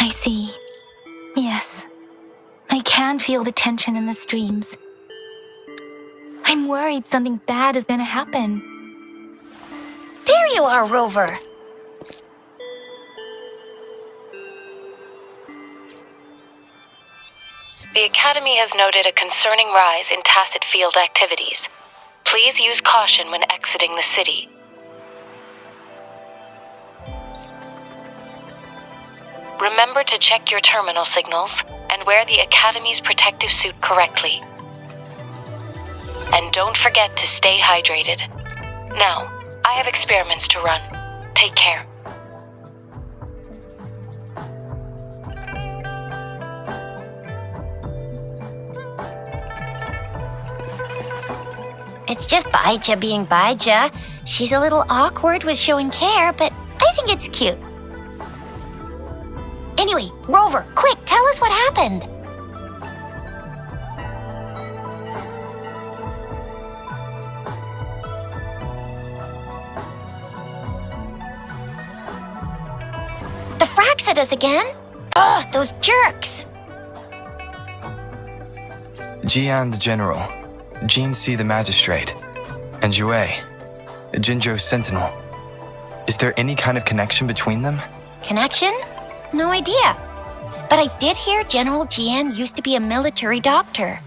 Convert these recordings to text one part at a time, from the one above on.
I see. Yes. I can feel the tension in the streams. I'm worried something bad is gonna happen. There you are, Rover. The Academy has noted a concerning rise in tacit field activities. Please use caution when exiting the city. Remember to check your terminal signals and wear the Academy's protective suit correctly. And don't forget to stay hydrated. Now, I have experiments to run. Take care. It's just Baija being Baija. She's a little awkward with showing care, but I think it's cute. Anyway, Rover, quick, tell us what happened. The frags at us again? Ugh, those jerks! Jian the General, Jean C the Magistrate, and Jue, Jinzhou's Sentinel. Is there any kind of connection between them? Connection? No idea. But I did hear General Jian used to be a military doctor.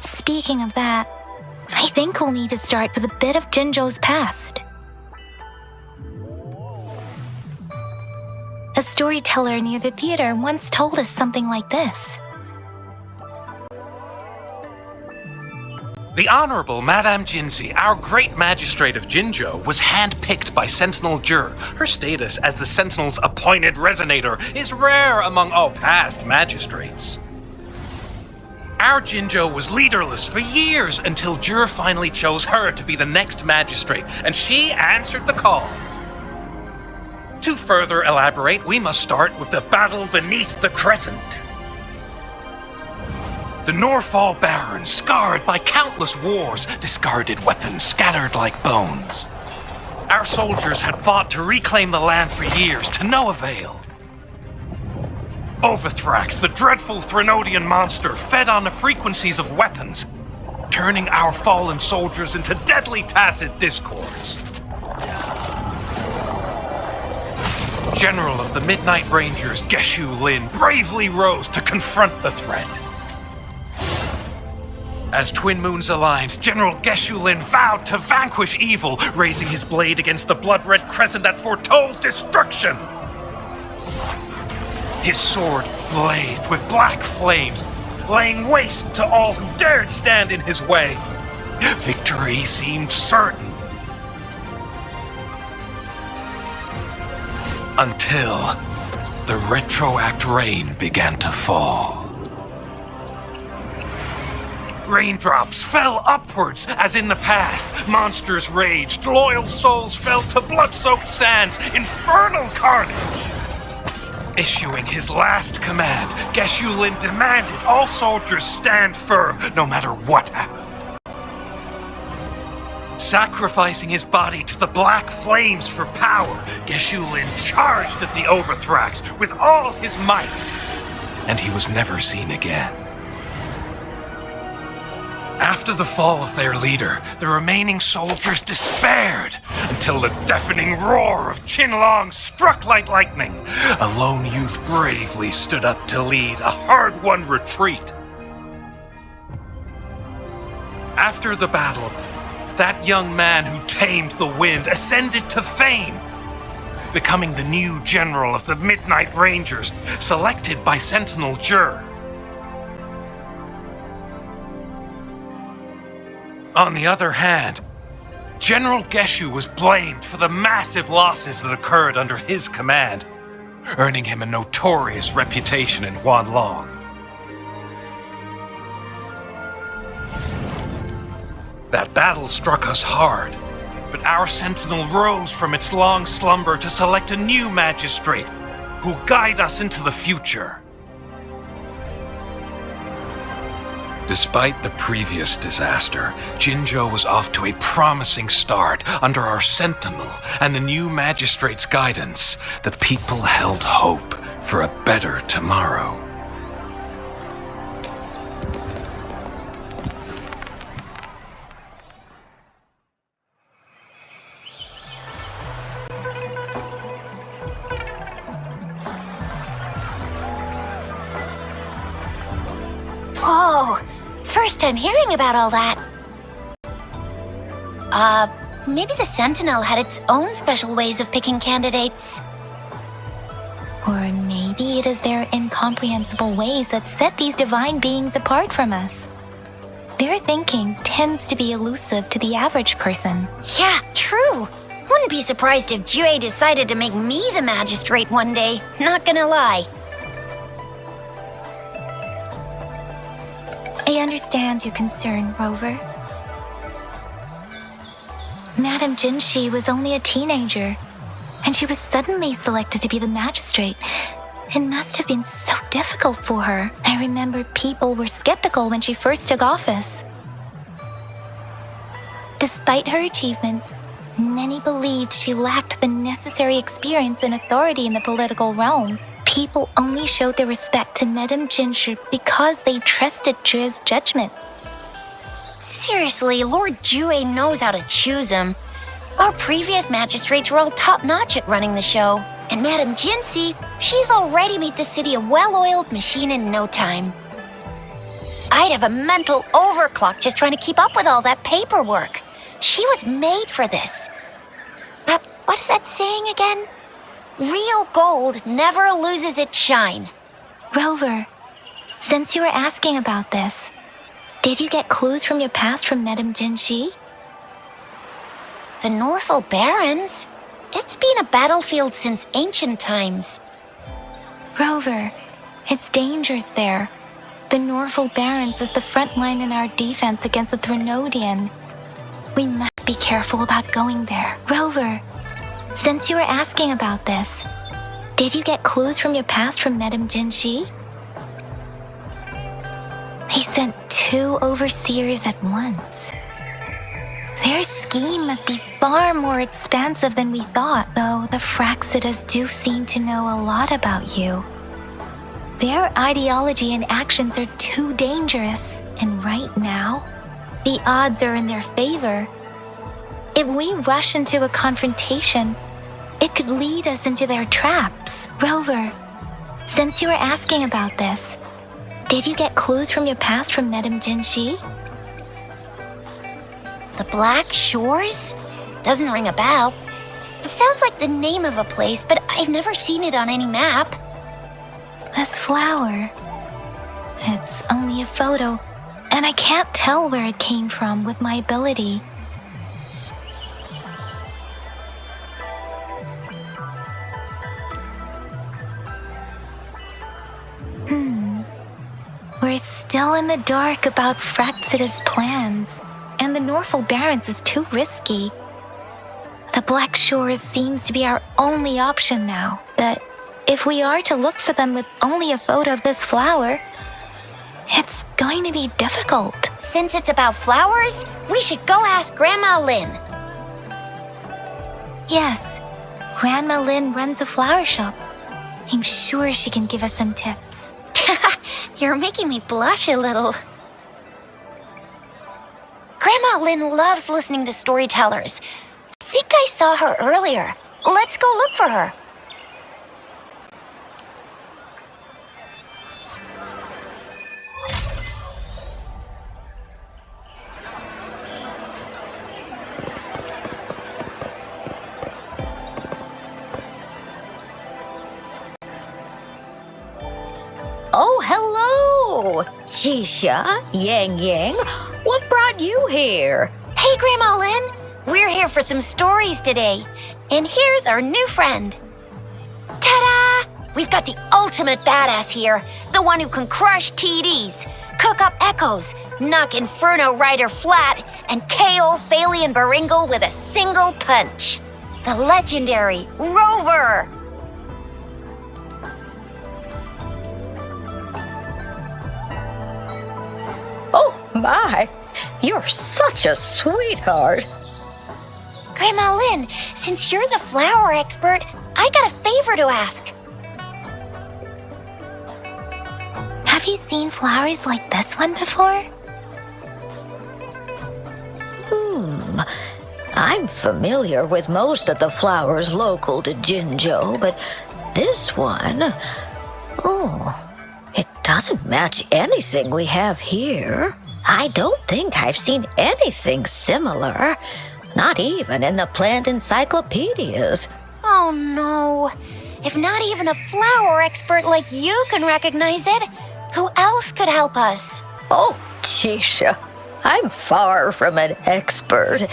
Speaking of that, I think we'll need to start with a bit of Jinzhou's past. A storyteller near the theater once told us something like this. The Honorable Madame Jinzi, our great magistrate of Jinzhou, was handpicked by Sentinel Jur. Her status as the Sentinel's appointed resonator is rare among all past magistrates. Our Jinzhou was leaderless for years until Jur finally chose her to be the next magistrate, and she answered the call. To further elaborate, we must start with the battle beneath the crescent. The Norfall Barons, scarred by countless wars, discarded weapons scattered like bones. Our soldiers had fought to reclaim the land for years, to no avail. Overthrax, the dreadful Threnodian monster, fed on the frequencies of weapons, turning our fallen soldiers into deadly tacit discords. General of the Midnight Rangers, Geshu Lin, bravely rose to confront the threat. As Twin Moons aligned, General Geshu Lin vowed to vanquish evil, raising his blade against the blood-red crescent that foretold destruction. His sword blazed with black flames, laying waste to all who dared stand in his way. Victory seemed certain. Until the retroact rain began to fall. Raindrops fell upwards, as in the past. Monsters raged, loyal souls fell to blood-soaked sands, infernal carnage. Issuing his last command, Geshu Lin demanded all soldiers stand firm, no matter what happened. Sacrificing his body to the black flames for power, Geshu Lin charged at the Overthrax with all his might, and he was never seen again. After the fall of their leader, the remaining soldiers despaired until the deafening roar of Qinlong struck like lightning. A lone youth bravely stood up to lead a hard-won retreat. After the battle, that young man who tamed the wind ascended to fame, becoming the new general of the Midnight Rangers, selected by Sentinel Jur. On the other hand, General Geshu was blamed for the massive losses that occurred under his command, earning him a notorious reputation in Huanlong. That battle struck us hard, but our Sentinel rose from its long slumber to select a new magistrate who'll guide us into the future. Despite the previous disaster, Jinzhou was off to a promising start under our Sentinel and the new Magistrate's guidance. The people held hope for a better tomorrow. Whoa! First time hearing about all that. Maybe the Sentinel had its own special ways of picking candidates. Or maybe it is their incomprehensible ways that set these divine beings apart from us. Their thinking tends to be elusive to the average person. Yeah, true. Wouldn't be surprised if Jue decided to make me the magistrate one day. Not gonna lie. I understand your concern, Rover. Madame Jinshi was only a teenager, and she was suddenly selected to be the magistrate. It must have been so difficult for her. I remember people were skeptical when she first took office. Despite her achievements, many believed she lacked the necessary experience and authority in the political realm. People only showed their respect to Madame Jinshi because they trusted Jue's judgment. Seriously, Lord Jue knows how to choose him. Our previous magistrates were all top-notch at running the show. And Madame Jinshi, she's already made the city a well-oiled machine in no time. I'd have a mental overclock just trying to keep up with all that paperwork. She was made for this. What is that saying again? Real gold never loses its shine. Rover, since you were asking about this, did you get clues from your past from Madame Jinshi? The Norfolk Barrens? It's been a battlefield since ancient times. Rover, it's dangerous there. The Norfolk Barrens is the front line in our defense against the Threnodian. We must be careful about going there. Rover, since you were asking about this, did you get clues from your past from Madame Jinshi? They sent 2 overseers at once. Their scheme must be far more expansive than we thought, though the Fraxidas do seem to know a lot about you. Their ideology and actions are too dangerous, and right now, the odds are in their favor. If we rush into a confrontation, it could lead us into their traps. Rover, since you were asking about this, did you get clues from your past from Madame Jinshi? The Black Shores? Doesn't ring a bell. Sounds like the name of a place, but I've never seen it on any map. This flower. It's only a photo, and I can't tell where it came from with my ability. We're still in the dark about Fraxida's plans, and the Norfolk Barrens is too risky. The Black Shores seems to be our only option now, but if we are to look for them with only a photo of this flower, it's going to be difficult. Since it's about flowers, we should go ask Grandma Lynn. Yes, Grandma Lynn runs a flower shop. I'm sure she can give us some tips. You're making me blush a little. Grandma Lynn loves listening to storytellers. I think I saw her earlier. Let's go look for her. Oh, hello! Shisha, Yang Yang, what brought you here? Hey, Grandma Lynn. We're here for some stories today. And here's our new friend. Ta-da! We've got the ultimate badass here. The one who can crush TDs, cook up echoes, knock Inferno Rider flat, and KO Phalian Baringle with a single punch. The legendary Rover! my, you're such a sweetheart. Grandma Lynn, since you're the flower expert, I got a favor to ask. Have you seen flowers like this one before? I'm familiar with most of the flowers local to Jinzhou, but this one, it doesn't match anything we have here. I don't think I've seen anything similar, not even in the plant encyclopedias. Oh no. If not even a flower expert like you can recognize it, who else could help us? Oh, Chisha, I'm far from an expert.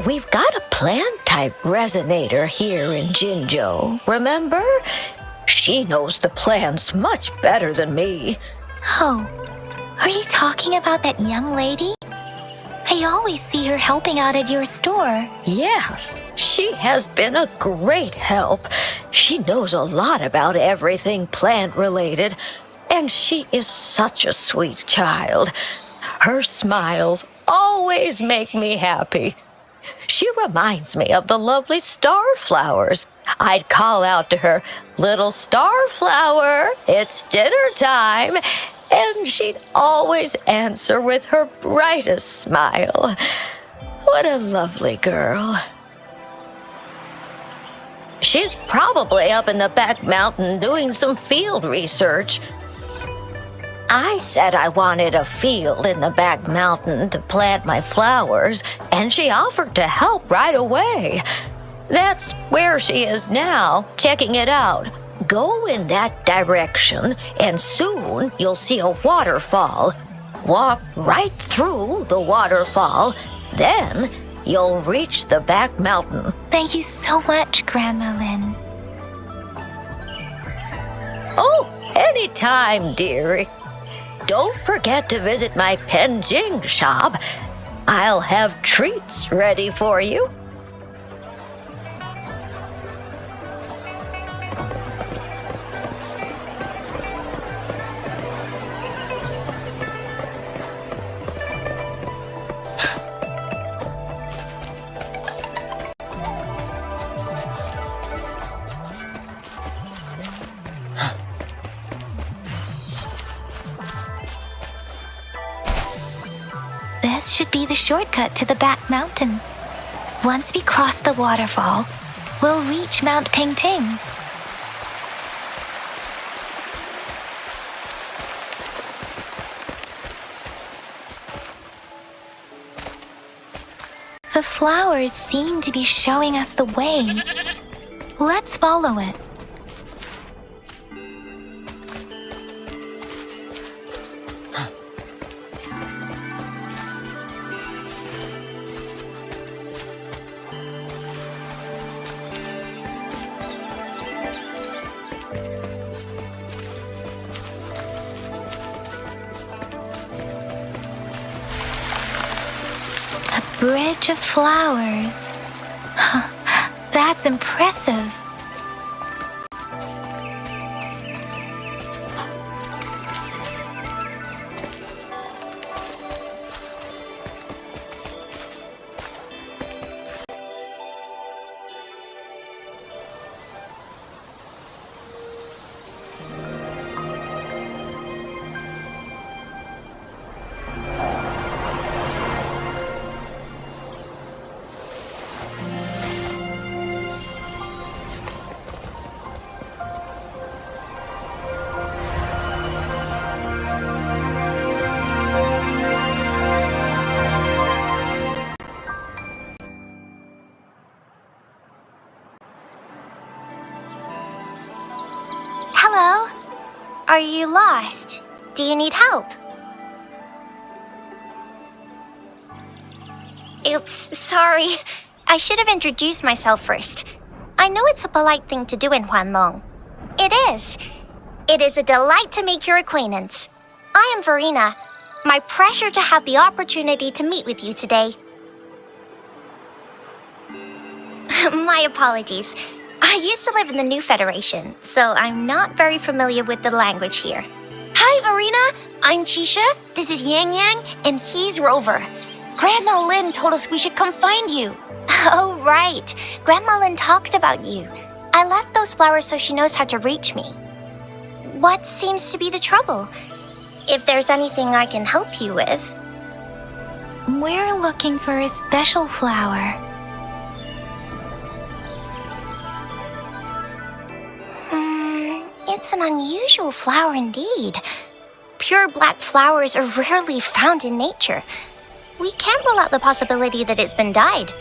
We've got a plant-type resonator here in Jinzhou, remember? She knows the plants much better than me. Oh, are you talking about that young lady? I always see her helping out at your store. Yes, she has been a great help. She knows a lot about everything plant-related, and she is such a sweet child. Her smiles always make me happy. She reminds me of the lovely starflowers. I'd call out to her, "Little starflower, it's dinner time," and she'd always answer with her brightest smile. What a lovely girl. She's probably up in the back mountain doing some field research. I said I wanted a field in the back mountain to plant my flowers, and she offered to help right away. That's where she is now, checking it out. Go in that direction, and soon you'll see a waterfall. Walk right through the waterfall, then you'll reach the back mountain. Thank you so much, Grandma Lynn. Oh, anytime, dearie. Don't forget to visit my Penjing shop. I'll have treats ready for you. This should be the shortcut to the back mountain. Once we cross the waterfall, we'll reach Mount Pingting. The flowers seem to be showing us the way. Let's follow it. Bridge of flowers. That's impressive. Hello? Are you lost? Do you need help? Oops, sorry. I should have introduced myself first. I know it's a polite thing to do in Huanlong. It is. It is a delight to make your acquaintance. I am Verena. My pleasure to have the opportunity to meet with you today. My apologies. I used to live in the New Federation, so I'm not very familiar with the language here. Hi, Verena. I'm Chisha. This is Yang Yang, and he's Rover. Grandma Lynn told us we should come find you. Oh, right. Grandma Lynn talked about you. I left those flowers so she knows how to reach me. What seems to be the trouble? If there's anything I can help you with. We're looking for a special flower. It's an unusual flower indeed. Pure black flowers are rarely found in nature. We can't rule out the possibility that it's been dyed.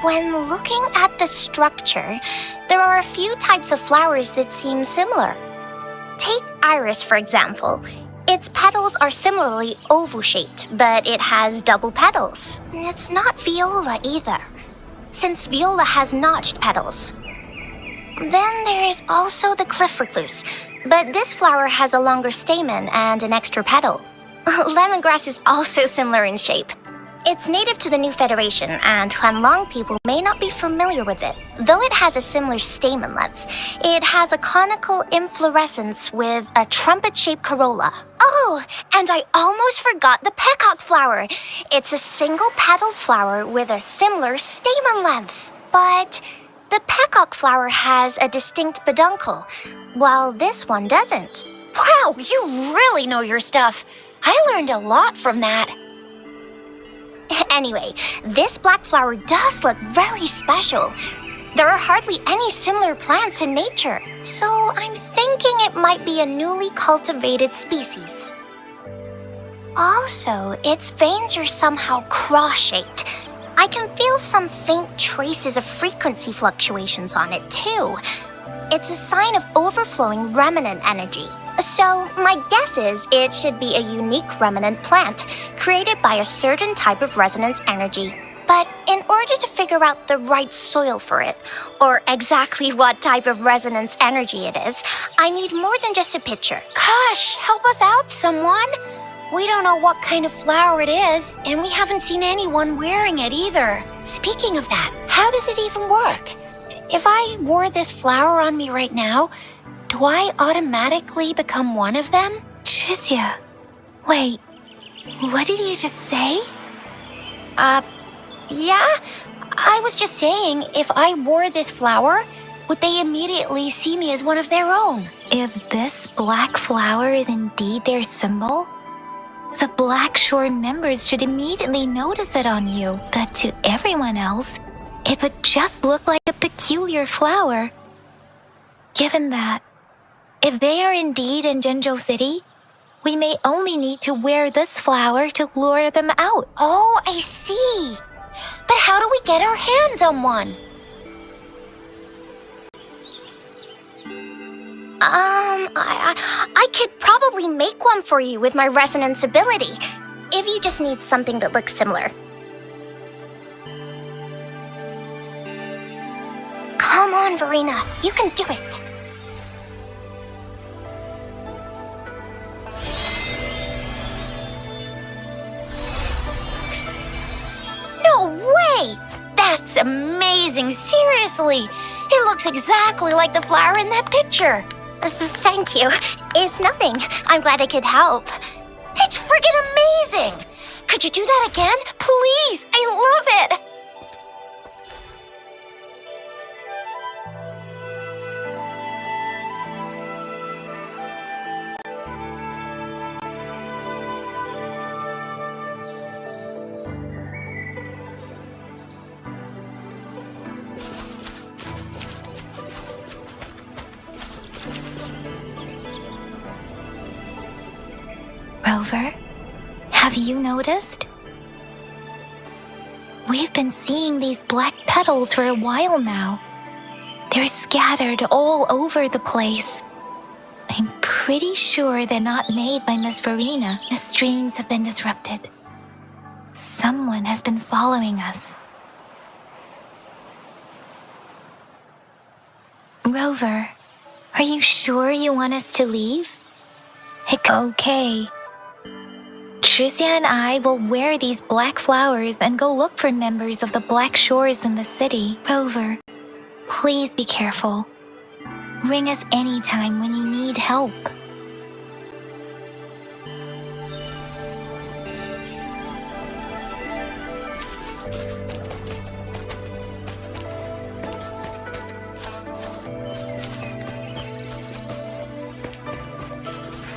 When looking at the structure, there are a few types of flowers that seem similar. Take iris, for example. Its petals are similarly oval-shaped, but it has double petals. It's not viola either, since viola has notched petals. Then there is also the cliff recluse, but this flower has a longer stamen and an extra petal. Lemongrass is also similar in shape. It's native to the New Federation, and Huanlong people may not be familiar with it. Though it has a similar stamen length, it has a conical inflorescence with a trumpet-shaped corolla. Oh, and I almost forgot the peacock flower. It's a single-petaled flower with a similar stamen length. But the peacock flower has a distinct peduncle, while this one doesn't. Wow, you really know your stuff. I learned a lot from that. Anyway, this black flower does look very special. There are hardly any similar plants in nature, so I'm thinking it might be a newly cultivated species. Also, its veins are somehow cross-shaped. I can feel some faint traces of frequency fluctuations on it, too. It's a sign of overflowing remnant energy. So, my guess is it should be a unique remnant plant, created by a certain type of resonance energy. But in order to figure out the right soil for it, or exactly what type of resonance energy it is, I need more than just a picture. Gosh, help us out, someone. We don't know what kind of flower it is, and we haven't seen anyone wearing it either. Speaking of that, how does it even work? If I wore this flower on me right now, do I automatically become one of them? Chizia, wait, what did you just say? Yeah? I was just saying, if I wore this flower, would they immediately see me as one of their own? If this black flower is indeed their symbol, the Black Shore members should immediately notice it on you, but to everyone else, it would just look like a peculiar flower. Given that, if they are indeed in Jinzhou City, we may only need to wear this flower to lure them out. Oh, I see. But how do we get our hands on one? I could probably make one for you with my resonance ability, if you just need something that looks similar. Come on, Verena, you can do it. No way! That's amazing, seriously. It looks exactly like the flower in that picture. Thank you. It's nothing. I'm glad I could help. It's friggin' amazing! Could you do that again? Please, I love it! Rover, have you noticed? We've been seeing these black petals for a while now. They're scattered all over the place. I'm pretty sure they're not made by Miss Verena. The streams have been disrupted. Someone has been following us. Rover, are you sure you want us to leave? Okay. Trizia and I will wear these black flowers and go look for members of the Black Shores in the city. Rover, please be careful. Ring us anytime when you need help.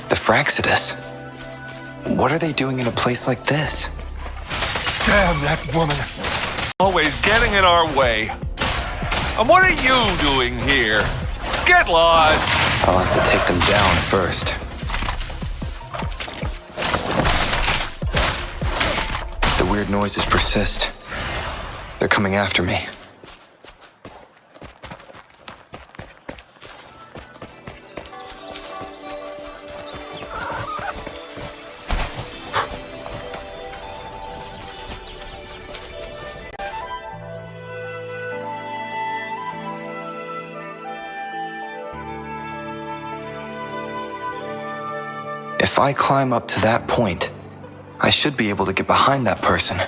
The Fraxidus. What are they doing in a place like this? Damn that woman. Always getting in our way. And what are you doing here? Get lost. I'll have to take them down first. The weird noises persist. They're coming after me. If I climb up to that point, I should be able to get behind that person.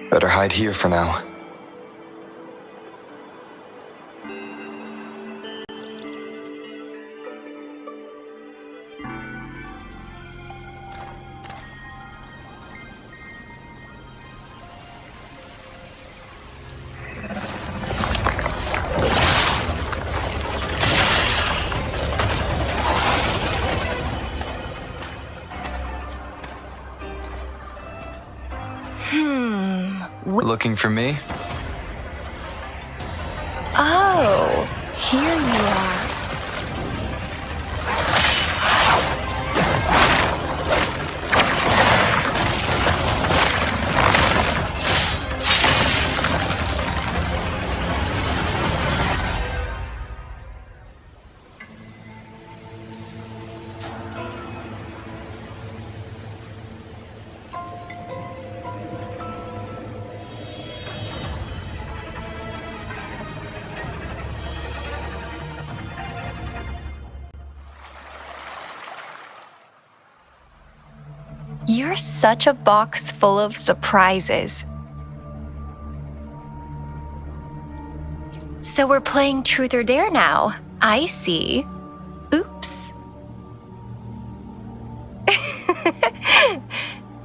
Better hide here for now. Looking for me? Oh, here you are. You're such a box full of surprises. So we're playing Truth or Dare now. I see. Oops.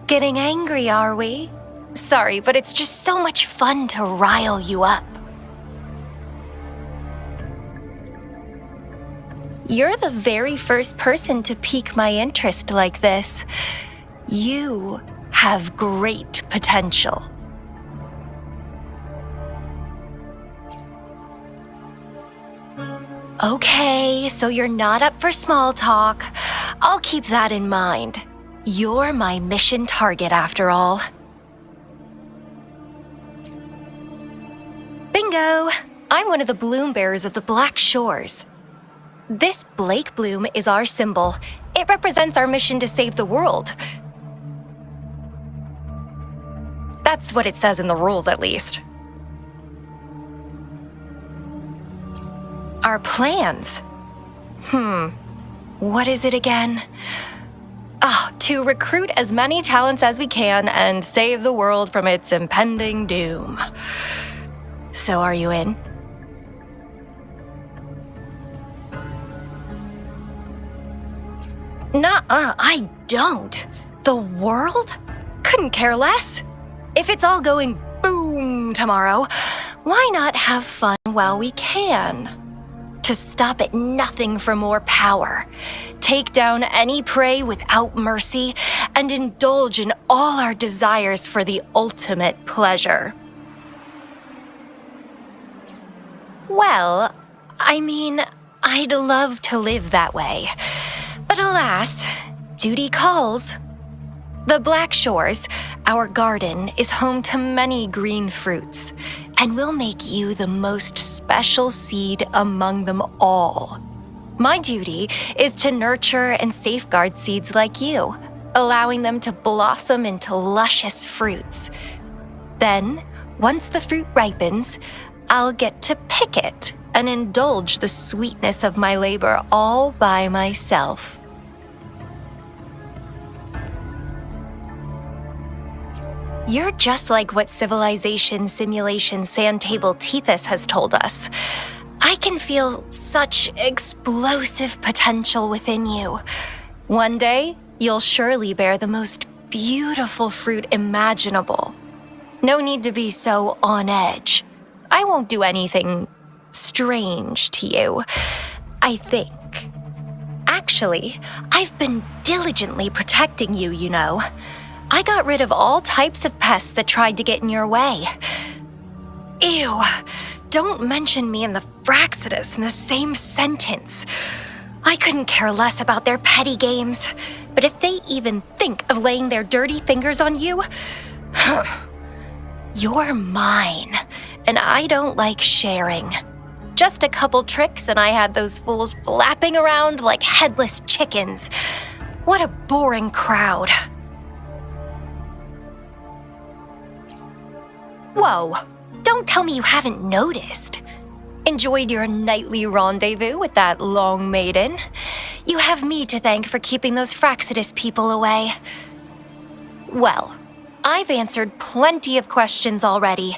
Getting angry, are we? Sorry, but it's just so much fun to rile you up. You're the very first person to pique my interest like this. You have great potential. Okay, so you're not up for small talk. I'll keep that in mind. You're my mission target after all. Bingo! I'm one of the bloom bearers of the Black Shores. This Blake bloom is our symbol. It represents our mission to save the world. That's what it says in the rules, at least. Our plans? What is it again? To recruit as many talents as we can and save the world from its impending doom. So are you in? Nuh-uh, I don't. The world? Couldn't care less. If it's all going boom tomorrow, why not have fun while we can? To stop at nothing for more power, take down any prey without mercy, and indulge in all our desires for the ultimate pleasure. Well, I mean, I'd love to live that way. But alas, duty calls. The Black Shores, our garden, is home to many green fruits, and will make you the most special seed among them all. My duty is to nurture and safeguard seeds like you, allowing them to blossom into luscious fruits. Then, once the fruit ripens, I'll get to pick it and indulge the sweetness of my labor all by myself. You're just like what Civilization Simulation Sandtable Tethys has told us. I can feel such explosive potential within you. One day, you'll surely bear the most beautiful fruit imaginable. No need to be so on edge. I won't do anything strange to you, I think. Actually, I've been diligently protecting you, you know. I got rid of all types of pests that tried to get in your way. Ew, don't mention me and the Fraxidus in the same sentence. I couldn't care less about their petty games, but if they even think of laying their dirty fingers on you, you're mine, and I don't like sharing. Just a couple tricks and I had those fools flapping around like headless chickens. What a boring crowd. Whoa, don't tell me you haven't noticed. Enjoyed your nightly rendezvous with that long maiden? You have me to thank for keeping those Fraxidus people away. Well, I've answered plenty of questions already.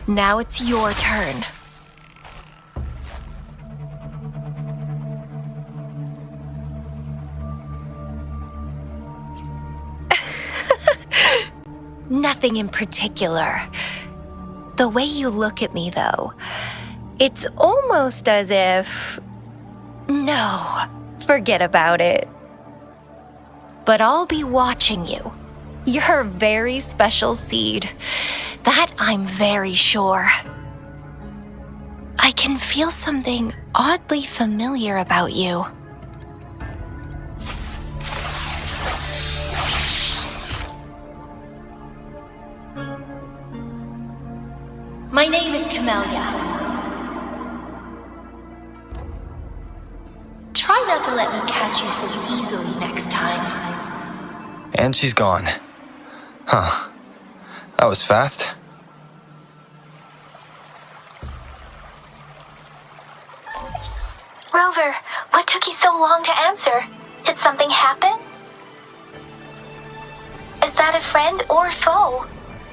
Now it's your turn. Nothing in particular. The way you look at me, though, it's almost as if... No, forget about it. But I'll be watching you. You're a very special seed. That I'm very sure. I can feel something oddly familiar about you. My name is Camellia. Try not to let me catch you so easily next time. And she's gone. Huh. That was fast. Rover, what took you so long to answer? Did something happen? Is that a friend or foe?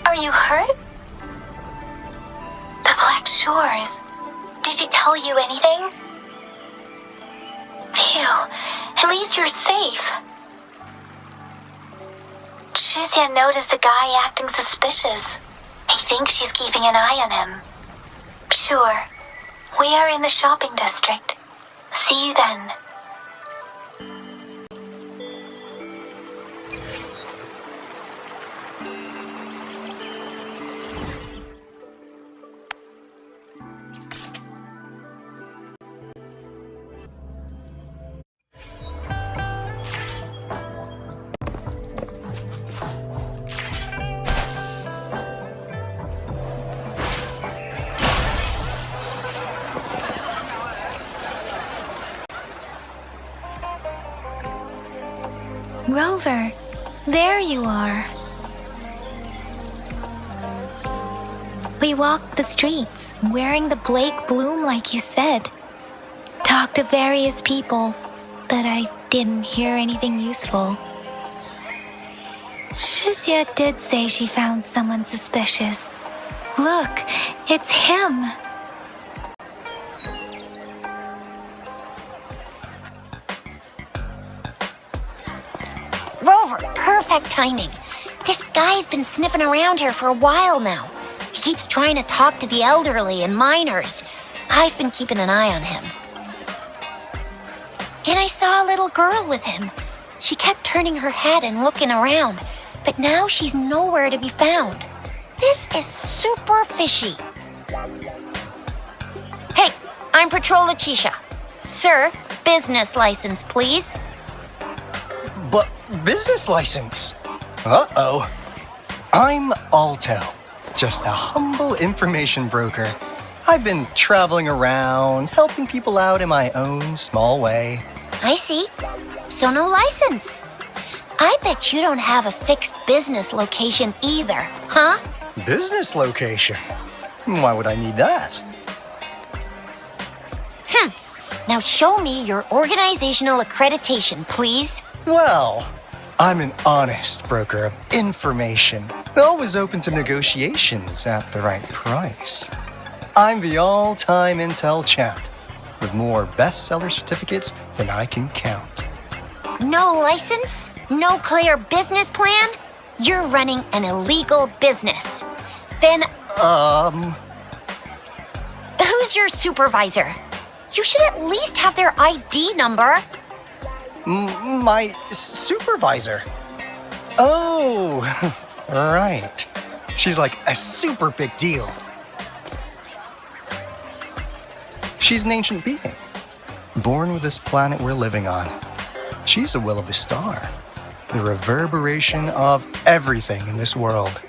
Are you hurt? The Black Shores. Did she tell you anything? Phew, at least you're safe. Shizia noticed a guy acting suspicious. I think she's keeping an eye on him. Sure, we are in the shopping district. See you then. Rover, there you are. We walked the streets, wearing the Blake bloom like you said. Talked to various people, but I didn't hear anything useful. Shizia did say she found someone suspicious. Look, it's him. Rover, perfect timing. This guy's been sniffing around here for a while now. He keeps trying to talk to the elderly and minors. I've been keeping an eye on him. And I saw a little girl with him. She kept turning her head and looking around, but now she's nowhere to be found. This is super fishy. Hey, I'm Patrol Letitia. Sir, business license, please. But business license? Uh-oh. I'm Alto, just a humble information broker. I've been traveling around, helping people out in my own small way. I see. So no license. I bet you don't have a fixed business location either, huh? Business location? Why would I need that? Now show me your organizational accreditation, please. Well, I'm an honest broker of information, always open to negotiations at the right price. I'm the all-time Intel champ, with more bestseller certificates than I can count. No license? No clear business plan? You're running an illegal business. Then who's your supervisor? You should at least have their ID number. My supervisor. Oh, right. She's like a super big deal. She's an ancient being, born with this planet we're living on. She's the will of the star, the reverberation of everything in this world.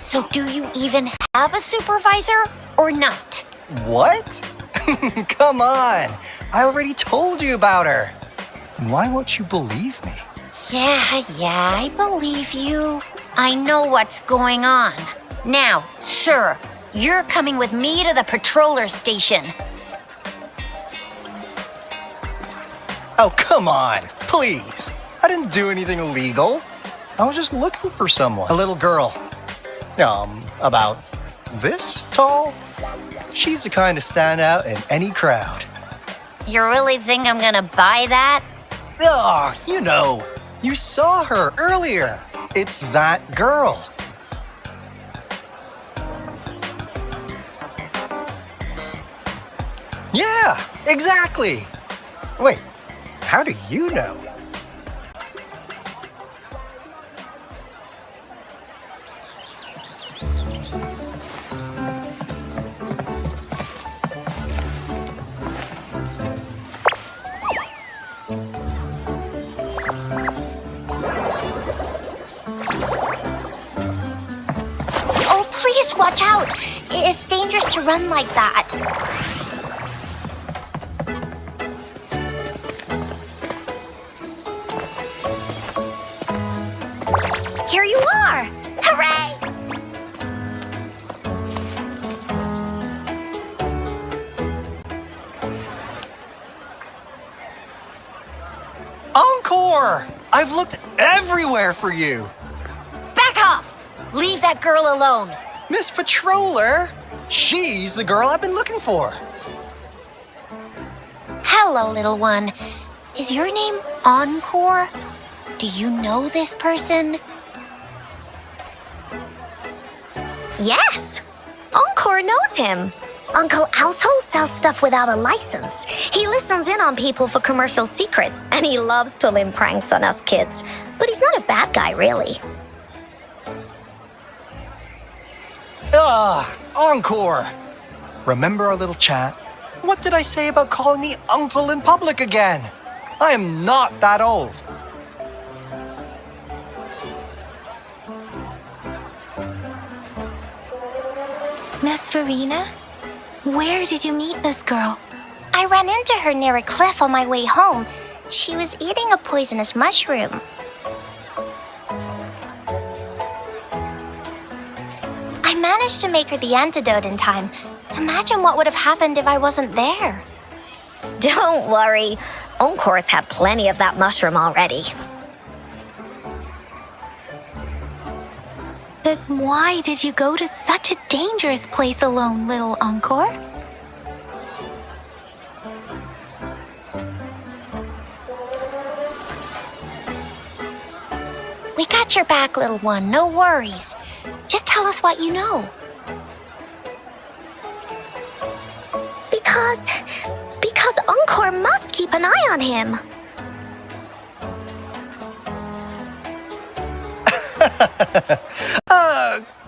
So do you even have a supervisor or not? What? Come on! I already told you about her. Why won't you believe me? Yeah, I believe you. I know what's going on. Now, sir, you're coming with me to the patroller station. Oh, come on, please. I didn't do anything illegal. I was just looking for someone. A little girl. About this tall. She's the kind to stand out in any crowd. You really think I'm gonna buy that? Oh, you saw her earlier. It's that girl. Yeah, exactly. Wait, how do you know? Oh, please watch out. It's dangerous to run like that. Here you are! Hooray! Encore! I've looked everywhere for you. Back off! Leave that girl alone. Miss Patroller, she's the girl I've been looking for. Hello, little one. Is your name Encore? Do you know this person? Yes! Encore knows him. Uncle Alto sells stuff without a license. He listens in on people for commercial secrets, and he loves pulling pranks on us kids. But he's not a bad guy, really. Encore! Remember our little chat? What did I say about calling me uncle in public again? I am not that old. Miss Verena, where did you meet this girl? I ran into her near a cliff on my way home. She was eating a poisonous mushroom. I managed to make her the antidote in time. Imagine what would have happened if I wasn't there. Don't worry. Encore's had plenty of that mushroom already. But why did you go to such a dangerous place alone, little Encore? We got your back, little one. No worries. Just tell us what you know. Because Encore must keep an eye on him.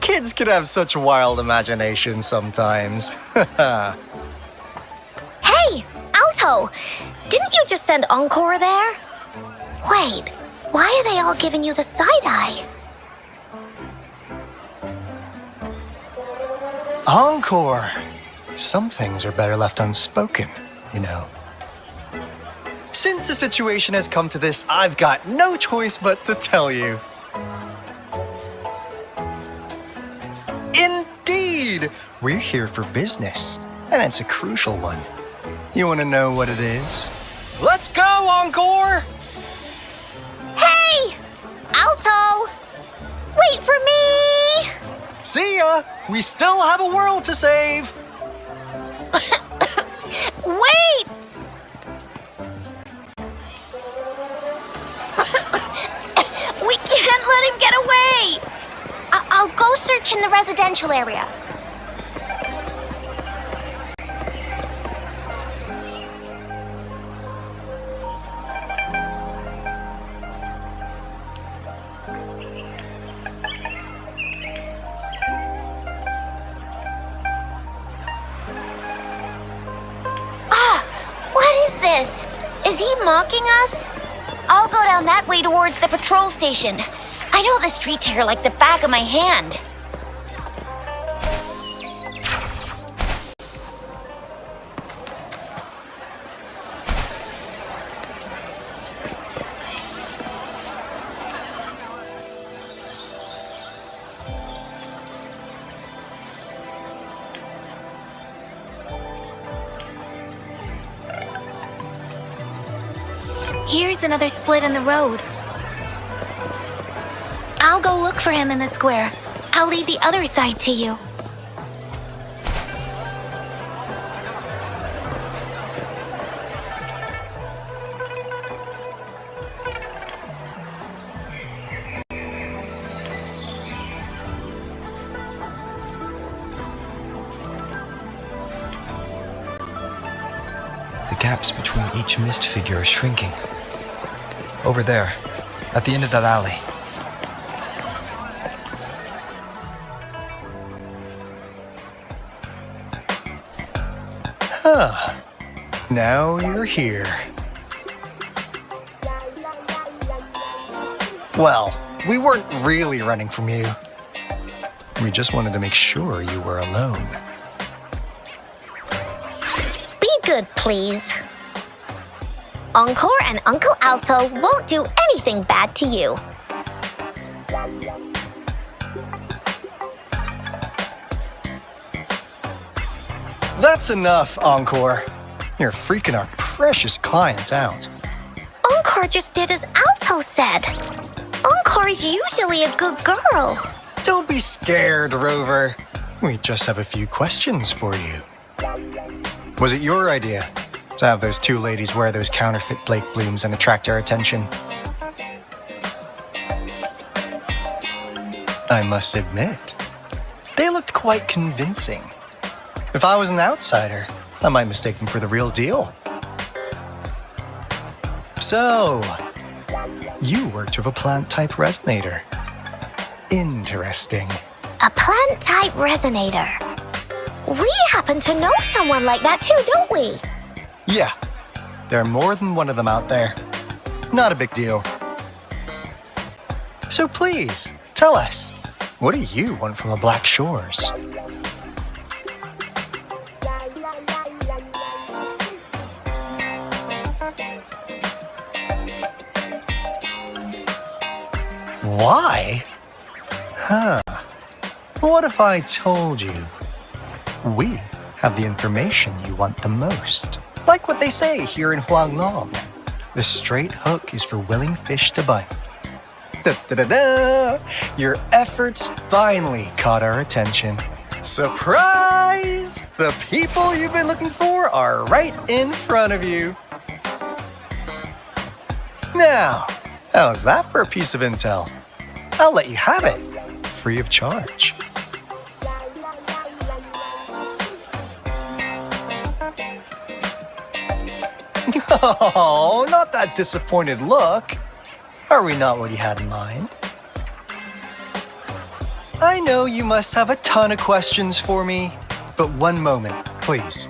Kids can have such wild imaginations sometimes. Hey, Alto! Didn't you just send Encore there? Wait, Why are they all giving you the side eye? Encore! Some things are better left unspoken, you know. Since the situation has come to this, I've got no choice but to tell you. Indeed! We're here for business, and it's a crucial one. You want to know what it is? Let's go, Encore! Hey! Alto! Wait for me! See ya! We still have a world to save! Wait! We can't let him get away! I'll go search in the residential area. This? Is he mocking us? I'll go down that way towards the patrol station. I know the streets here like the back of my hand. Here's another split in the road. I'll go look for him in the square. I'll leave the other side to you. The gaps between each mist figure are shrinking. Over there, at the end of that alley. Huh. Now you're here. Well, we weren't really running from you. We just wanted to make sure you were alone. Be good, please. Encore and Uncle Alto won't do anything bad to you. That's enough, Encore. You're freaking our precious client out. Encore just did as Alto said. Encore is usually a good girl. Don't be scared, Rover. We just have a few questions for you. Was it your idea to have those two ladies wear those counterfeit Blake blooms and attract our attention? I must admit, they looked quite convincing. If I was an outsider, I might mistake them for the real deal. So, you worked with a plant-type resonator. Interesting. A plant-type resonator. We happen to know someone like that too, don't we? Yeah, there are more than one of them out there. Not a big deal. So please, tell us, what do you want from the Black Shores? Why? Huh. What if I told you we have the information you want the most? Like what they say here in Huanglong, the straight hook is for willing fish to bite. Da-da-da-da! Your efforts finally caught our attention. Surprise! The people you've been looking for are right in front of you. Now, how's that for a piece of intel? I'll let you have it, free of charge. Oh, not that disappointed look. Are we not what you had in mind? I know you must have a ton of questions for me, but one moment, please.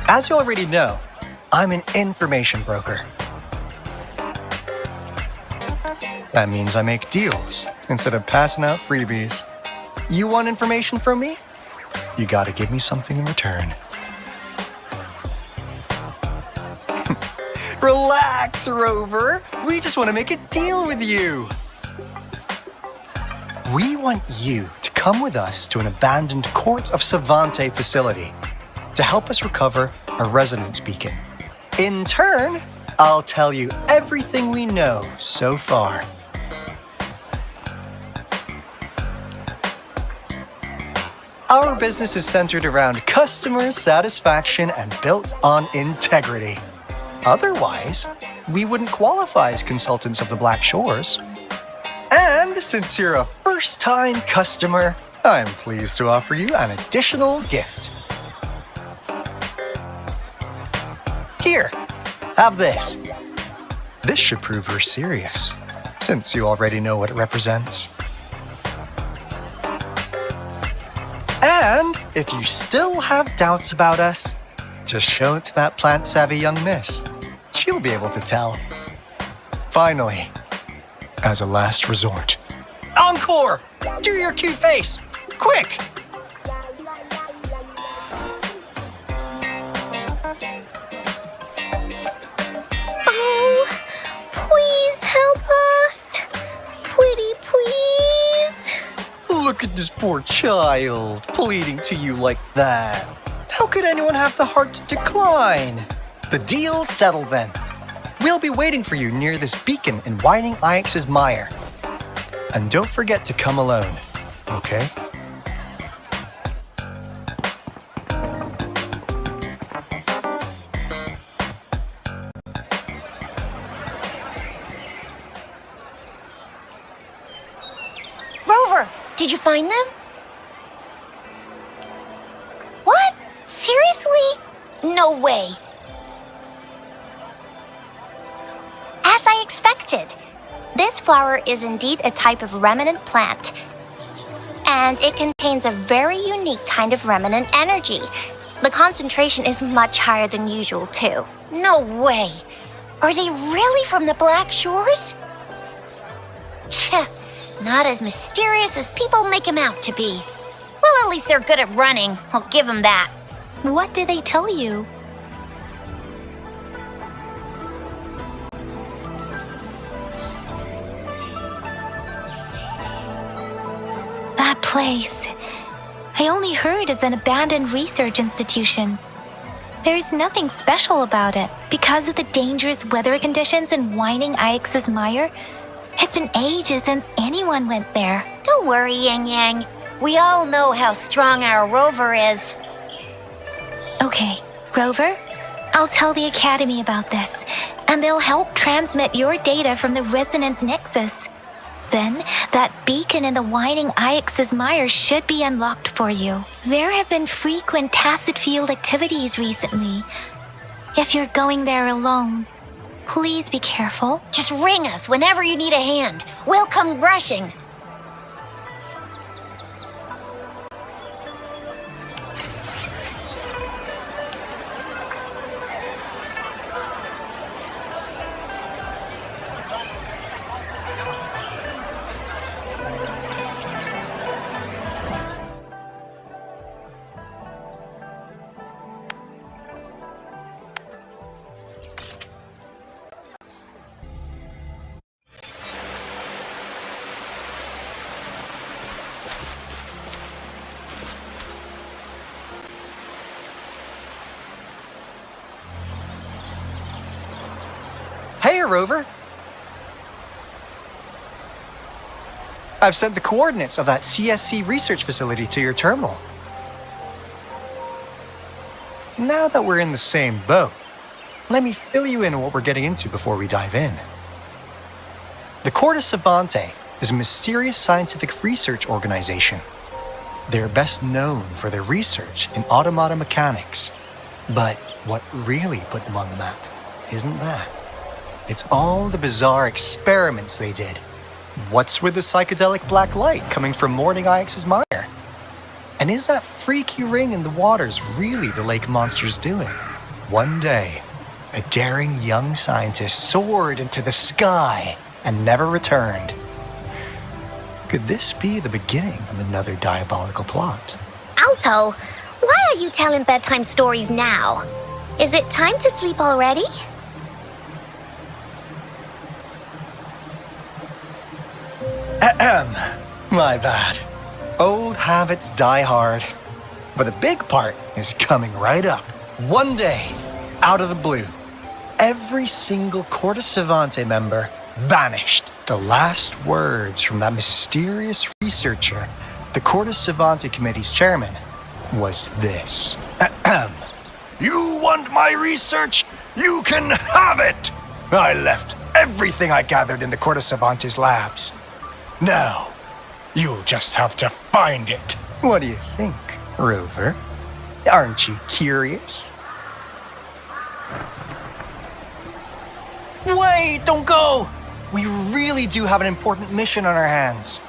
As you already know, I'm an information broker. That means I make deals instead of passing out freebies. You want information from me? You gotta give me something in return. Relax, Rover. We just want to make a deal with you. We want you to come with us to an abandoned Court of Savante facility to help us recover a resonance beacon. In turn, I'll tell you everything we know so far. Our business is centered around customer satisfaction and built on integrity. Otherwise, we wouldn't qualify as consultants of the Black Shores. And since you're a first-time customer, I'm pleased to offer you an additional gift. Here, have this. This should prove you're serious, since you already know what it represents. And if you still have doubts about us, just show it to that plant-savvy young miss. She'll be able to tell. Finally, as a last resort. Encore! Do your cute face! Quick! Oh, please help us. Pretty please. Look at this poor child, pleading to you like that. How could anyone have the heart to decline? The deal's settled then. We'll be waiting for you near this beacon in Whining Ix's mire. And don't forget to come alone, okay? Rover, did you find them? What? Seriously? No way. As I expected. This flower is indeed a type of remnant plant. And it contains a very unique kind of remnant energy. The concentration is much higher than usual, too. No way. Are they really from the Black Shores? Tch, not as mysterious as people make them out to be. Well, at least they're good at running. I'll give them that. What did they tell you? That place. I only heard it's an abandoned research institution. There's nothing special about it. Because of the dangerous weather conditions in Whining Ix's mire, it's been ages since anyone went there. Don't worry, Yang Yang. We all know how strong our Rover is. Okay, Rover, I'll tell the Academy about this, and they'll help transmit your data from the Resonance Nexus. Then, that beacon in the Whining Ix's mire should be unlocked for you. There have been frequent tacit field activities recently. If you're going there alone, please be careful. Just ring us whenever you need a hand. We'll come rushing. Hey, Rover! I've sent the coordinates of that CSC research facility to your terminal. Now that we're in the same boat, let me fill you in on what we're getting into before we dive in. The Court of Savante is a mysterious scientific research organization. They're best known for their research in automata mechanics. But what really put them on the map isn't that. It's all the bizarre experiments they did. What's with the psychedelic black light coming from Morning Ix's mire? And is that freaky ring in the waters really the lake monster's doing? One day, a daring young scientist soared into the sky and never returned. Could this be the beginning of another diabolical plot? Alto, why are you telling bedtime stories now? Is it time to sleep already? Ahem. My bad. Old habits die hard. But the big part is coming right up. One day, out of the blue, every single Corte Savante member vanished. The last words from that mysterious researcher, the Corte Savante Committee's chairman, was this. Ahem. You want my research? You can have it! I left everything I gathered in the Corte Savante's labs. Now, you'll just have to find it. What do you think, Rover? Aren't you curious? Wait, don't go! We really do have an important mission on our hands.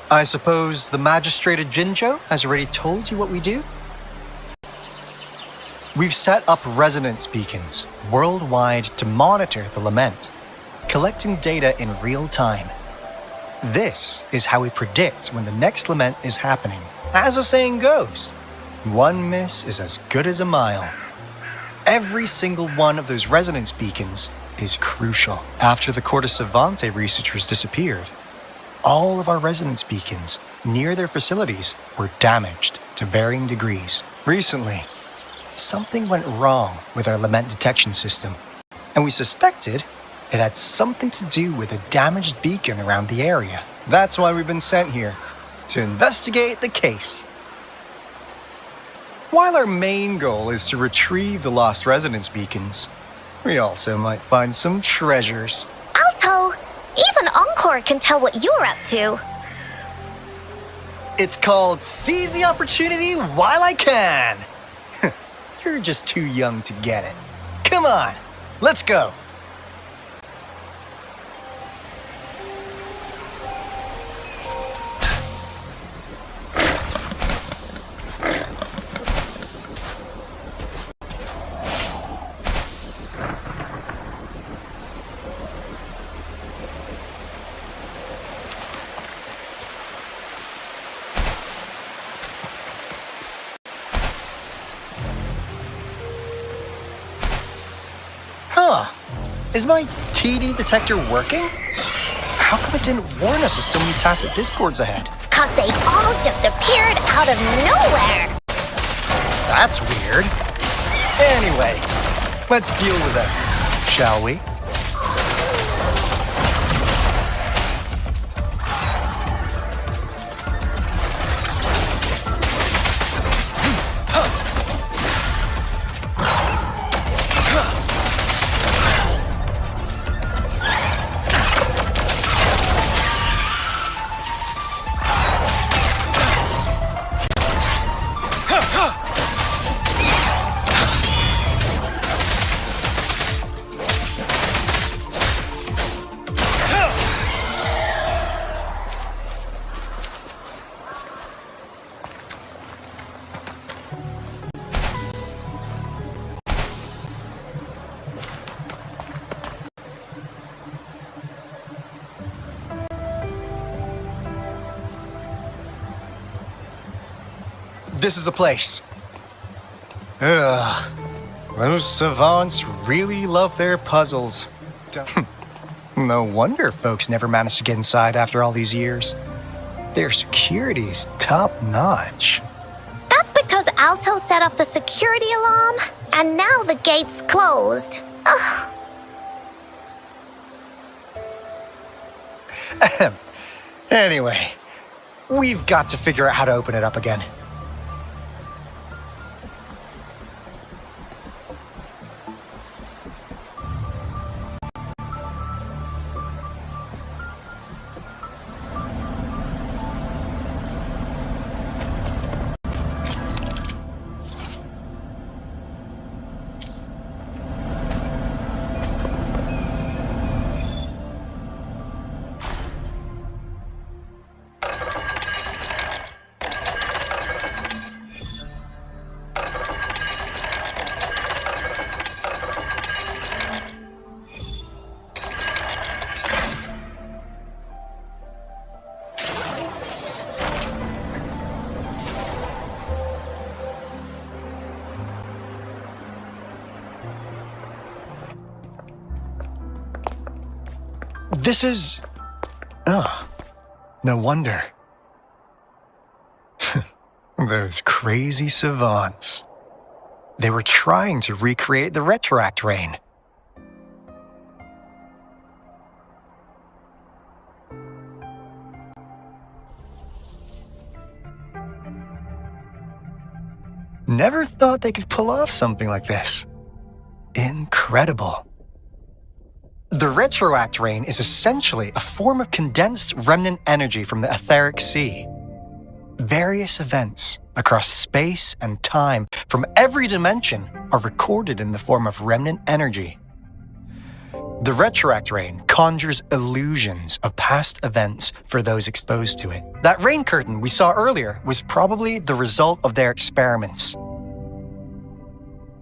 I suppose the magistrate at Jinjo has already told you what we do? We've set up resonance beacons worldwide to monitor the lament, collecting data in real time. This is how we predict when the next lament is happening. As the saying goes, one miss is as good as a mile. Every single one of those resonance beacons is crucial. After the Corte Savante researchers disappeared, all of our resonance beacons near their facilities were damaged to varying degrees. Recently, something went wrong with our lament detection system, and we suspected it had something to do with a damaged beacon around the area. That's why we've been sent here, to investigate the case. While our main goal is to retrieve the lost resonance beacons, we also might find some treasures. Alto, even Encore can tell what you're up to. It's called Seize the Opportunity While I Can. You're just too young to get it. Come on, let's go. Is my TD detector working? How come it didn't warn us of so many tacit discords ahead? 'Cause they all just appeared out of nowhere. That's weird. Anyway, let's deal with it, shall we? This is the place. Ugh. Those savants really love their puzzles. No wonder folks never managed to get inside after all these years. Their security's top-notch. That's because Alto set off the security alarm, and now the gate's closed. Ugh. Anyway, we've got to figure out how to open it up again. This is... Oh, no wonder. Those crazy savants. They were trying to recreate the retroact rain. Never thought they could pull off something like this. Incredible. The retroact rain is essentially a form of condensed remnant energy from the etheric sea. Various events across space and time from every dimension are recorded in the form of remnant energy. The retroact rain conjures illusions of past events for those exposed to it. That rain curtain we saw earlier was probably the result of their experiments.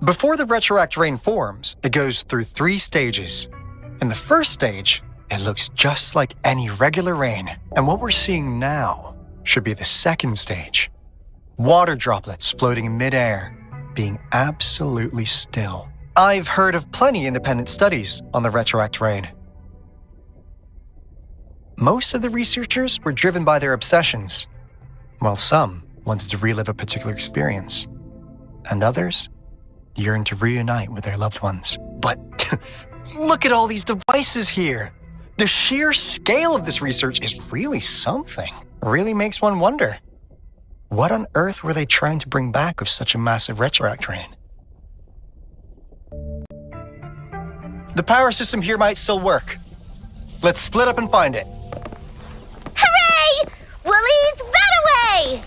Before the retroact rain forms, it goes through 3 stages. In the first stage, it looks just like any regular rain, and what we're seeing now should be the second stage. Water droplets floating in midair, being absolutely still. I've heard of plenty independent studies on the retroact rain. Most of the researchers were driven by their obsessions, while some wanted to relive a particular experience, and others yearned to reunite with their loved ones. But look at all these devices here! The sheer scale of this research is really something. Really makes one wonder. What on earth were they trying to bring back with such a massive retroact rain? The power system here might still work. Let's split up and find it. Hooray! Woolies that away!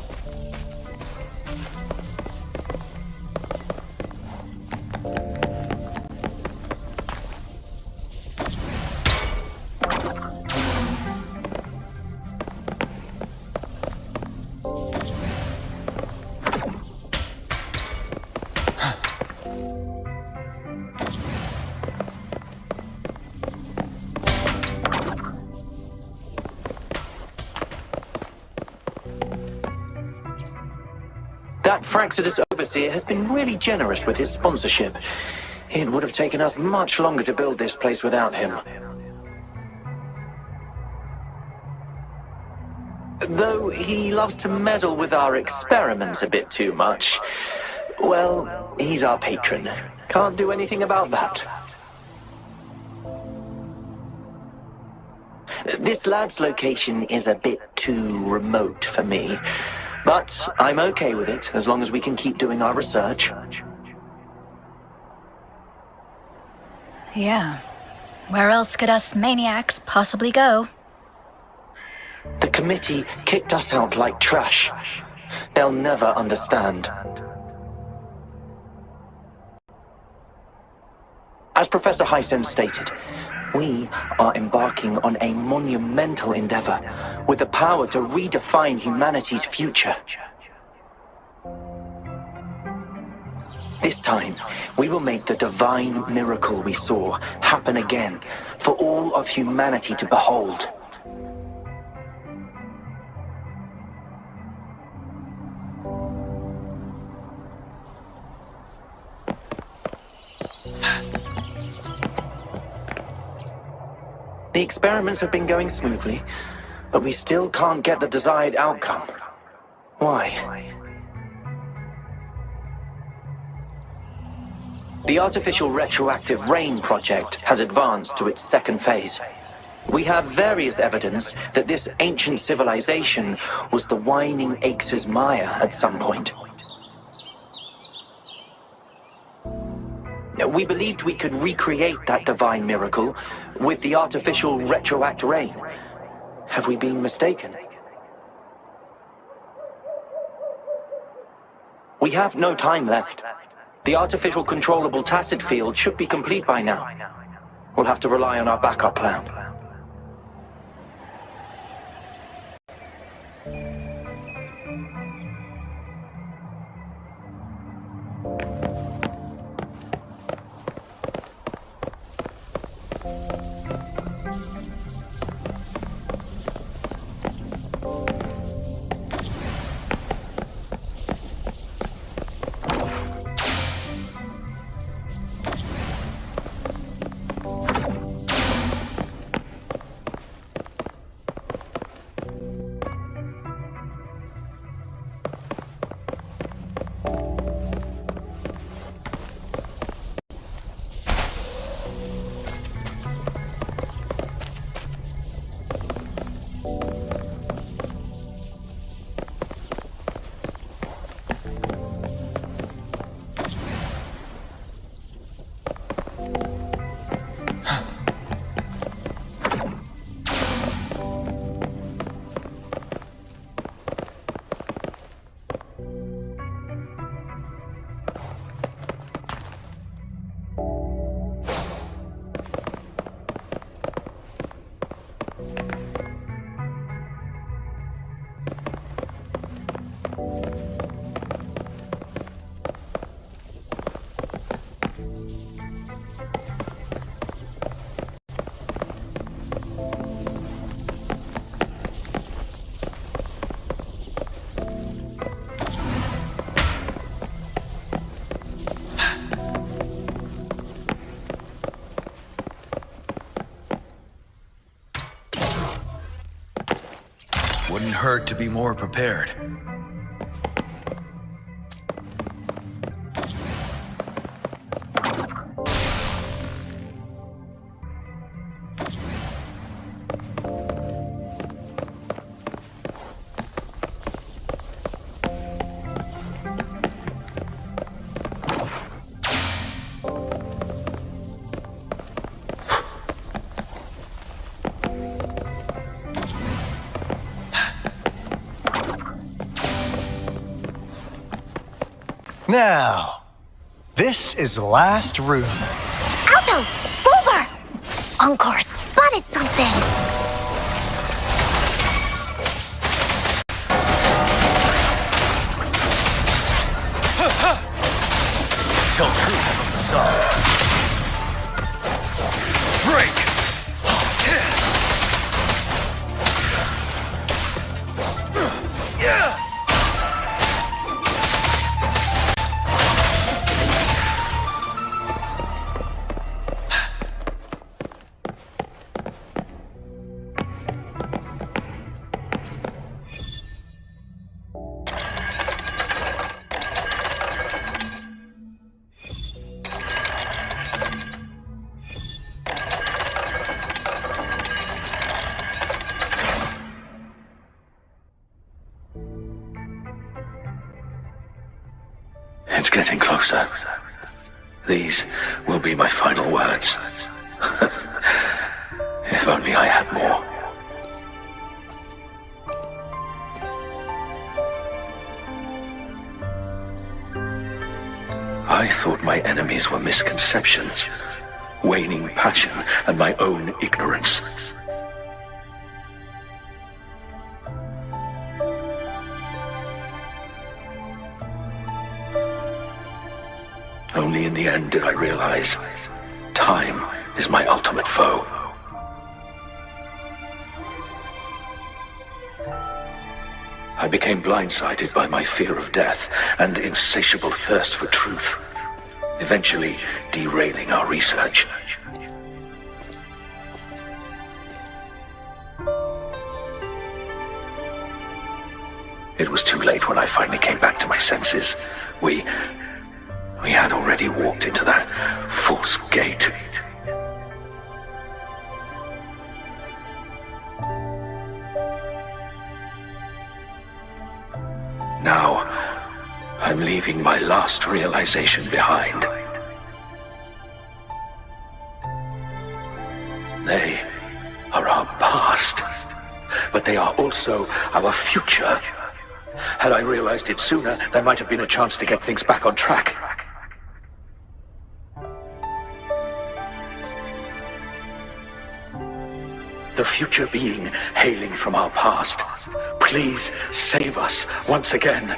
That Fraxidus overseer has been really generous with his sponsorship. It would have taken us much longer to build this place without him. Though he loves to meddle with our experiments a bit too much. Well, he's our patron. Can't do anything about that. This lab's location is a bit too remote for me. But I'm okay with it, as long as we can keep doing our research. Yeah. Where else could us maniacs possibly go? The committee kicked us out like trash. They'll never understand. As Professor Hysen stated, we are embarking on a monumental endeavor with the power to redefine humanity's future. This time, we will make the divine miracle we saw happen again for all of humanity to behold. The experiments have been going smoothly, but we still can't get the desired outcome. Why? The artificial retroactive rain project has advanced to its second phase. We have various evidence that this ancient civilization was the Whining Axes Maya at some point. We believed we could recreate that divine miracle with the artificial retroact rain. Have we been mistaken? We have no time left. The artificial controllable tacit field should be complete by now. We'll have to rely on our backup plan. Wouldn't hurt to be more prepared. Now, this is the last room. Alto! Rover! Encore spotted something! Tell truth from the side. Break! Yeah! It's getting closer. These will be my final words. If only I had more. I thought my enemies were misconceptions, waning passion, and my own ignorance. Only in the end did I realize time is my ultimate foe. I became blindsided by my fear of death and insatiable thirst for truth, eventually derailing our research. It was too late when I finally came back to my senses. We had already walked into that false gate. Now, I'm leaving my last realization behind. They are our past, but they are also our future. Had I realized it sooner, there might have been a chance to get things back on track. The future being hailing from our past, please save us once again.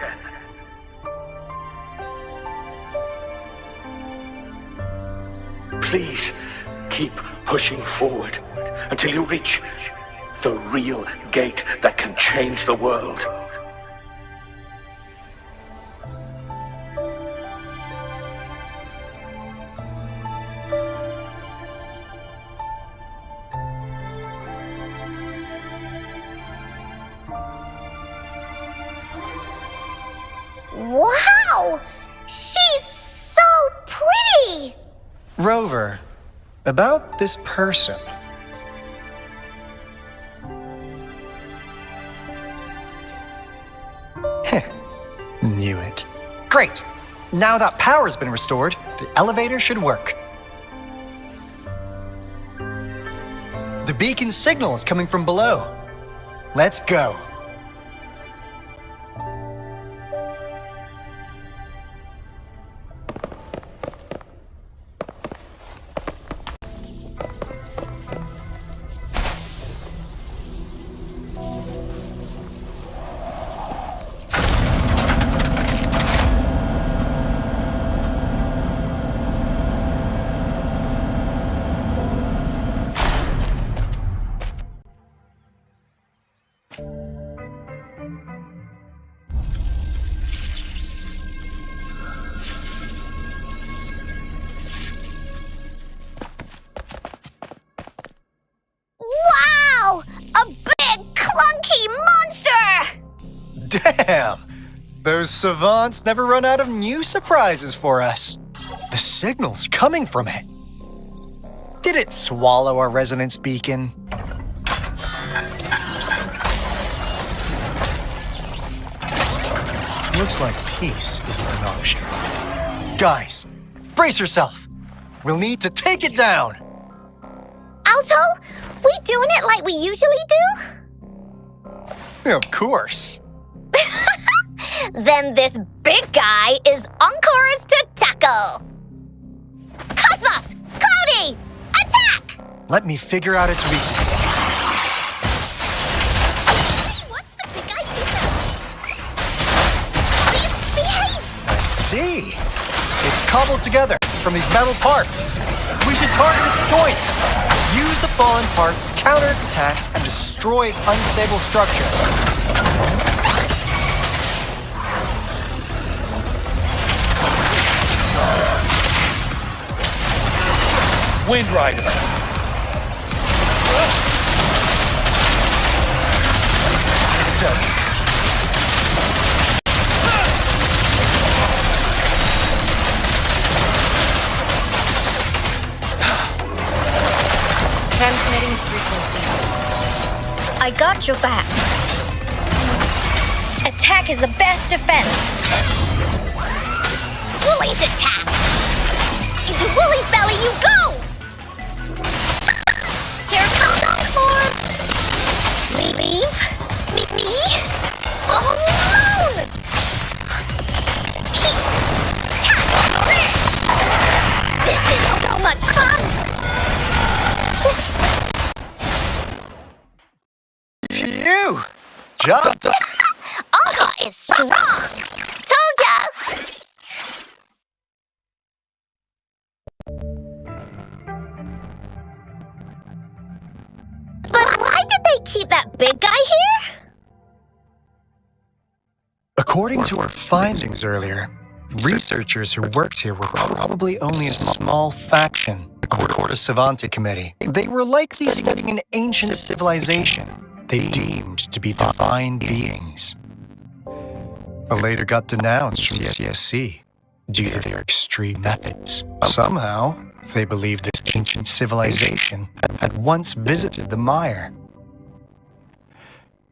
Please keep pushing forward until you reach the real gate that can change the world. Wow! She's so pretty! Rover, about this person. Knew it. Great! Now that power's been restored, the elevator should work. The beacon signal is coming from below. Let's go. Damn! Those savants never run out of new surprises for us. The signal's coming from it. Did it swallow our resonance beacon? Looks like peace isn't an option. Guys, brace yourself. We'll need to take it down. Alto, we doing it like we usually do? Of course. Then this big guy is Encore's to tackle. Cosmos! Cloudy! Attack! Let me figure out its weakness. What's the big guy doing? Behave! I see. It's cobbled together from these metal parts. We should target its joints. Use the fallen parts to counter its attacks and destroy its unstable structure. Wind Rider. Transmitting frequency. I got your back. Attack is the best defense. Woolie's attack! Into Woolie's belly you go! Here comes Encore! Leave me alone! This isn't so much fun! Phew! Job done. Encore is strong! Told ya! But why did they keep that big guy here? According to our findings earlier, researchers who worked here were probably only a small faction, the Corte Savante Committee. They were likely studying an ancient civilization they deemed to be divine beings, but later got denounced from the CSC due to their extreme methods. Somehow, they believed this ancient civilization had once visited the mire,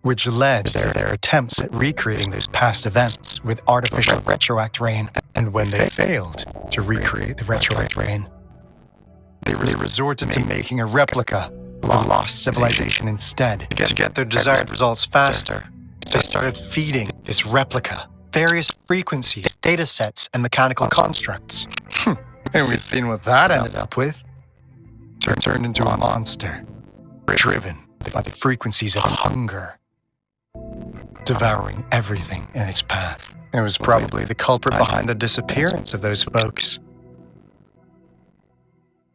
which led to their attempts at recreating those past events with artificial retroact rain. And when they failed to recreate the retroact rain, they resorted to making a replica of the lost civilization instead. To get their desired results faster, they started feeding this replica various frequencies, data sets, and mechanical constructs. And we've seen what that ended up with. Turned into a monster, driven by the frequencies of hunger, devouring everything in its path. It was probably the culprit behind the disappearance of those folks.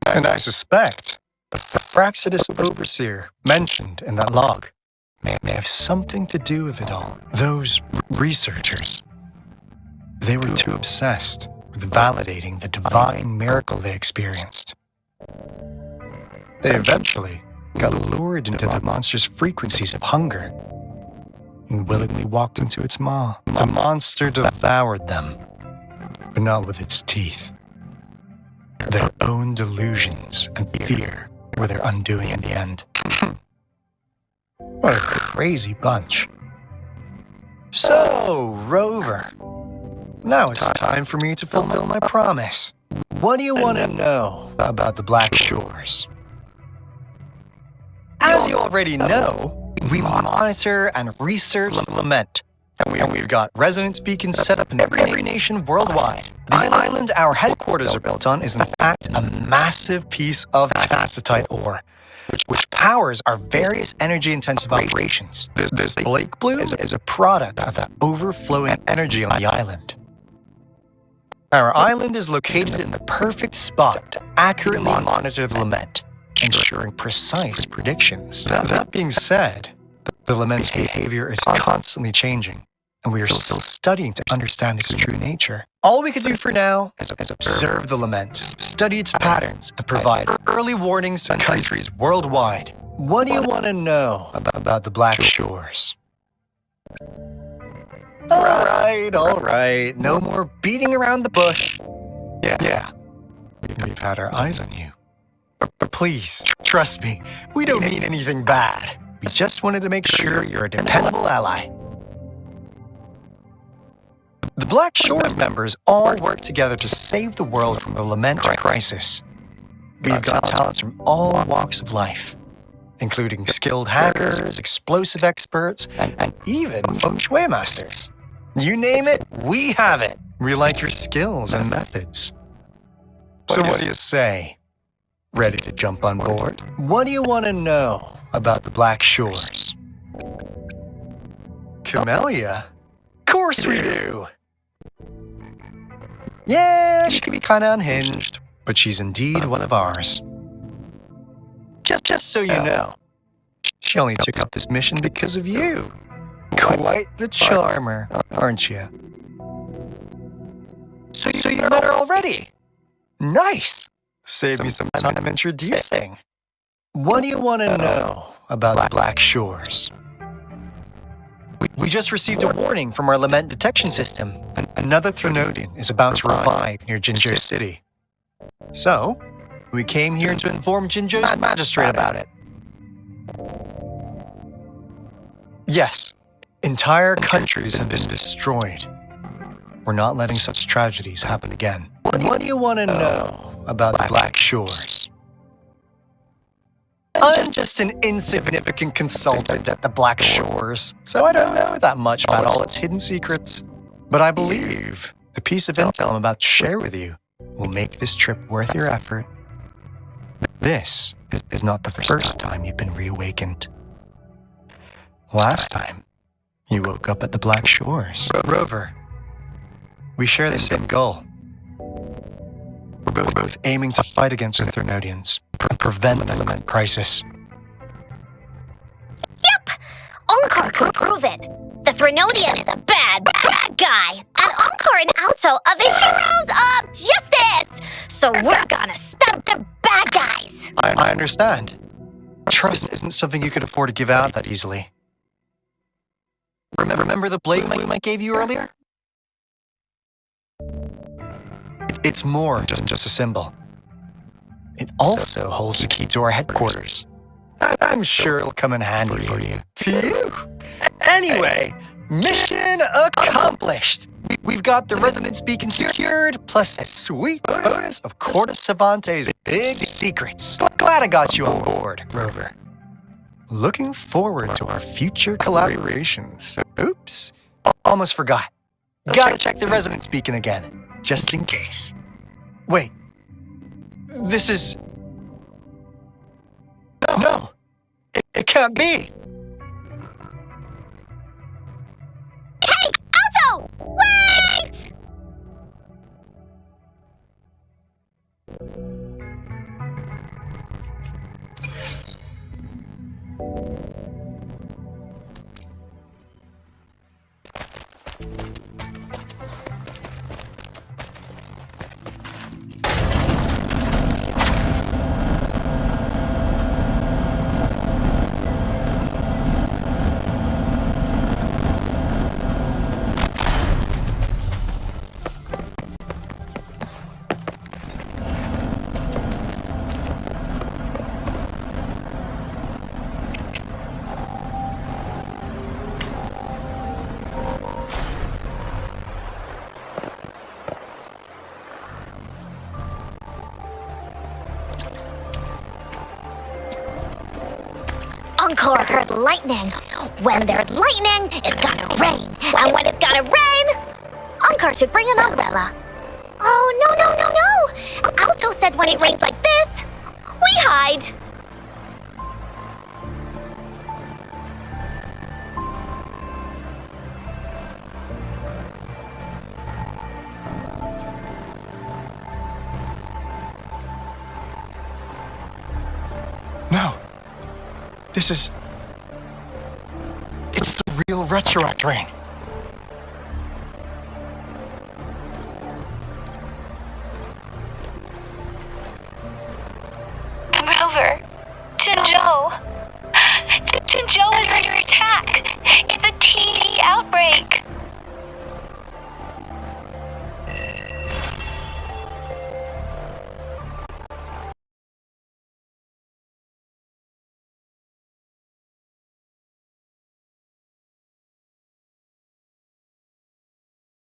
And I suspect the Fraxidus Overseer mentioned in that log may have something to do with it all. Those researchers, they were too obsessed with validating the divine miracle they experienced. They eventually got lured into the monster's frequencies of hunger and willingly walked into its maw. The monster devoured them, but not with its teeth. Their own delusions and fear were their undoing in the end. What a crazy bunch. So, Rover, now it's time for me to fulfill my promise. What do you want to know about the Black Shores? As you already know, we monitor and research the lament, and we've got resonance beacons set up in every nation worldwide. The island our headquarters are built on is in fact a massive piece of tacitite ore, which powers our various energy-intensive operations. This Blake Blue is a product of the overflowing energy on the island. Our island is located in the perfect spot to accurately monitor the lament, ensuring precise predictions. That being said, the lament's behavior is constantly changing, and we are still studying to understand its true nature. All we can do for now is observe the lament, study its patterns, and provide early warnings to countries worldwide. What do you want to know about the Black Shores? All right. No more beating around the bush. Yeah. We've had our eyes on you. But please, trust me, we don't mean anything bad. We just wanted to make sure you're a dependable ally. The Black Shore members all work together to save the world from a lamented crisis. We've got talents from all walks of life, including skilled hackers, explosive experts, and even feng shui masters. You name it, we have it. We like your skills and methods. So what do you say? Ready to jump on board? What do you want to know about the Black Shores? Camellia? Of course we do! Yeah, she can be kind of unhinged, but she's indeed one of ours. Just so you know, she only took up this mission because of you. Quite the charmer, aren't you? So you met her already? Nice! Save me some time introducing. What do you want to know about the Black Shores? We just received a warning from our lament detection system. Another Threnodian is about to revive near Jinzhou City. So, we came here to inform Jinzhou's magistrate about it. Yes, entire countries have been destroyed. We're not letting such tragedies happen again. What do you want to know about the Black Shores? I'm just an insignificant consultant at the Black Shores, so I don't know that much about all its hidden secrets. But I believe the piece of intel I'm about to share with you will make this trip worth your effort. This is not the first time you've been reawakened. Last time, you woke up at the Black Shores. Rover, we share the same goal. We're both aiming to fight against the Threnodians and prevent the lament crisis. Yep! Onkar can prove it. The Threnodian is a bad guy. And Onkar and Alto are the heroes of justice! So we're gonna stop the bad guys! I understand. Trust isn't something you could afford to give out that easily. Remember the blade I gave you earlier? It's more than just a symbol. It also holds the key to our headquarters. I'm sure it'll come in handy for you. Phew! Anyway, mission accomplished! We've got the resonance beacon secured, plus a sweet bonus of Cortus Savante's big secrets. Glad I got you on board, Rover. Looking forward to our future collaborations. Oops, almost forgot. Gotta check the resonance beacon again, just in case. Wait, this is... No, it can't be. Hey, Alto! Wait! Onkar heard lightning. When there's lightning, it's gonna rain. And when it's gonna rain, Onkar should bring an umbrella. Oh, no. Alto said when it rains like this, we hide. No. It's the real Retroact Rain.